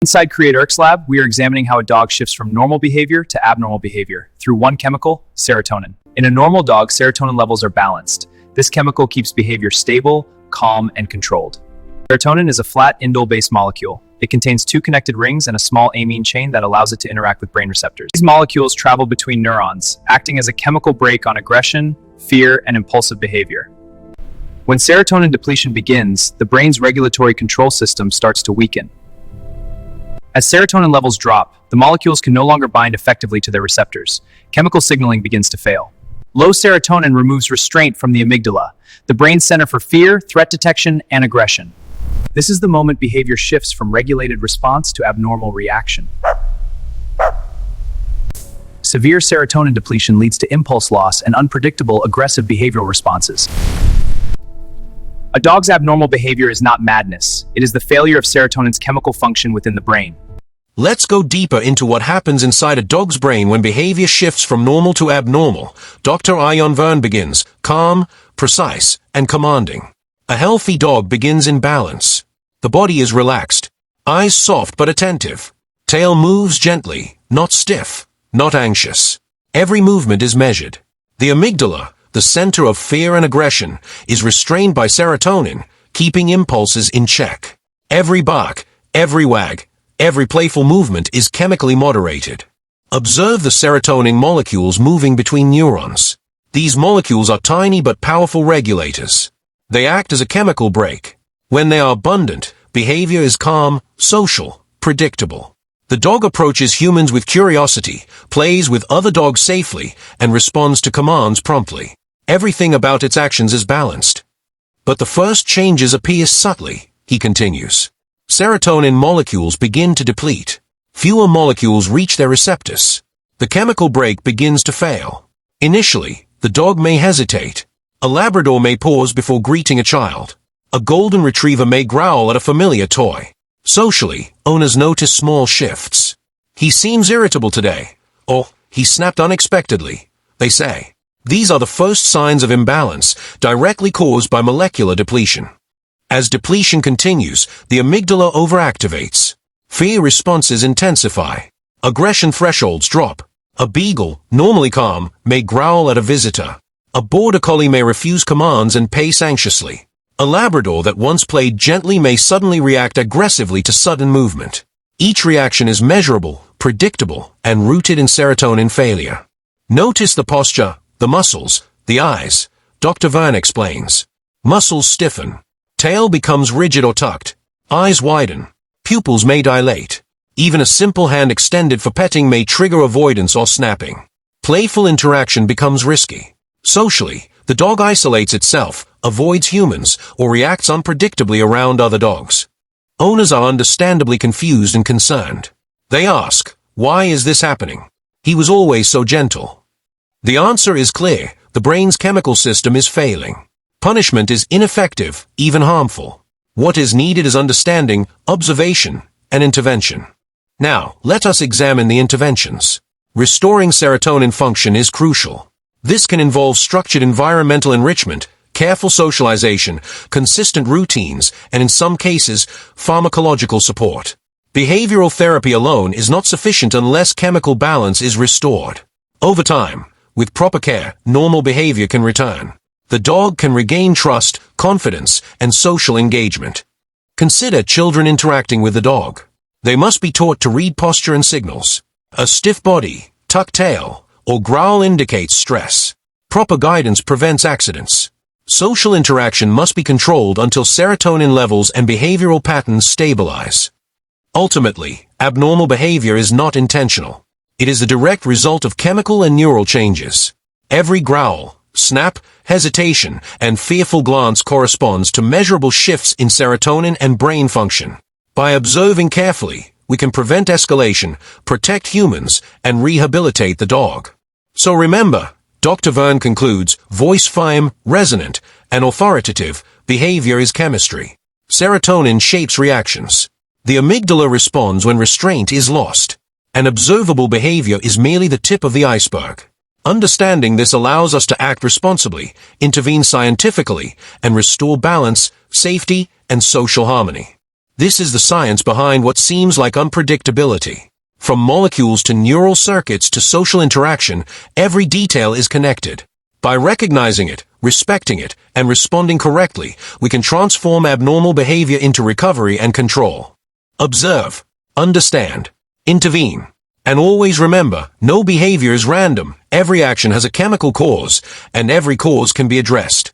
Inside CREATORx Lab, we are examining how a dog shifts from normal behavior to abnormal behavior through one chemical, serotonin. In a normal dog, serotonin levels are balanced. This chemical keeps behavior stable, calm, and controlled. Serotonin is a flat indole-based molecule. It contains two connected rings and a small amine chain that allows it to interact with brain receptors. These molecules travel between neurons, acting as a chemical brake on aggression, fear, and impulsive behavior. When serotonin depletion begins, the brain's regulatory control system starts to weaken. As serotonin levels drop, the molecules can no longer bind effectively to their receptors. Chemical signaling begins to fail. Low serotonin removes restraint from the amygdala, the brain's center for fear, threat detection, and aggression. This is the moment behavior shifts from regulated response to abnormal reaction. Severe serotonin depletion leads to impulse loss and unpredictable aggressive behavioral responses. A dog's abnormal behavior is not madness. It is the failure of serotonin's chemical function within the brain. Let's go deeper into what happens inside a dog's brain when behavior shifts from normal to abnormal. Dr. Ayaan Verne begins, calm, precise, and commanding. A healthy dog begins in balance. The body is relaxed, eyes soft but attentive. Tail moves gently, not stiff, not anxious. Every movement is measured. The amygdala, the center of fear and aggression, is restrained by serotonin, keeping impulses in check. Every bark, every wag, every playful movement is chemically moderated. Observe the serotonin molecules moving between neurons. These molecules are tiny but powerful regulators. They act as a chemical brake. When they are abundant, behavior is calm, social, predictable. The dog approaches humans with curiosity, plays with other dogs safely, and responds to commands promptly. Everything about its actions is balanced. But the first changes appear subtly, he continues. Serotonin molecules begin to deplete. Fewer molecules reach their receptors. The chemical brake begins to fail. Initially, the dog may hesitate. A Labrador may pause before greeting a child. A golden retriever may growl at a familiar toy. Socially, owners notice small shifts. He seems irritable today, or he snapped unexpectedly, they say. These are the first signs of imbalance, directly caused by molecular depletion. As depletion continues, the amygdala overactivates. Fear responses intensify. Aggression thresholds drop. A beagle, normally calm, may growl at a visitor. A border collie may refuse commands and pace anxiously. A Labrador that once played gently may suddenly react aggressively to sudden movement. Each reaction is measurable, predictable, and rooted in serotonin failure. Notice the posture, the muscles, the eyes. Dr. Verne explains. Muscles stiffen. Tail becomes rigid or tucked. Eyes widen. Pupils may dilate. Even a simple hand extended for petting may trigger avoidance or snapping. Playful interaction becomes risky. Socially, the dog isolates itself, avoids humans, or reacts unpredictably around other dogs. Owners are understandably confused and concerned. They ask, why is this happening? He was always so gentle. The answer is clear. The brain's chemical system is failing. Punishment is ineffective, even harmful. What is needed is understanding, observation, and intervention. Now, let us examine the interventions. Restoring serotonin function is crucial. This can involve structured environmental enrichment, careful socialization, consistent routines, and in some cases, pharmacological support. Behavioral therapy alone is not sufficient unless chemical balance is restored. Over time, with proper care, normal behavior can return. The dog can regain trust, confidence, and social engagement. Consider children interacting with the dog. They must be taught to read posture and signals. A stiff body, tucked tail, or growl indicates stress. Proper guidance prevents accidents. Social interaction must be controlled until serotonin levels and behavioral patterns stabilize. Ultimately, abnormal behavior is not intentional. It is the direct result of chemical and neural changes. Every growl, snap, hesitation, and fearful glance corresponds to measurable shifts in serotonin and brain function. By observing carefully, we can prevent escalation, protect humans, and rehabilitate the dog. So remember, Dr. Verne concludes, voice firm, resonant, and authoritative, behavior is chemistry. Serotonin shapes reactions. The amygdala responds when restraint is lost. And observable behavior is merely the tip of the iceberg. Understanding this allows us to act responsibly, intervene scientifically, and restore balance, safety, and social harmony. This is the science behind what seems like unpredictability. From molecules to neural circuits to social interaction, every detail is connected. By recognizing it, respecting it, and responding correctly, we can transform abnormal behavior into recovery and control. Observe, understand, intervene. And always remember, no behavior is random. Every action has a chemical cause, and every cause can be addressed.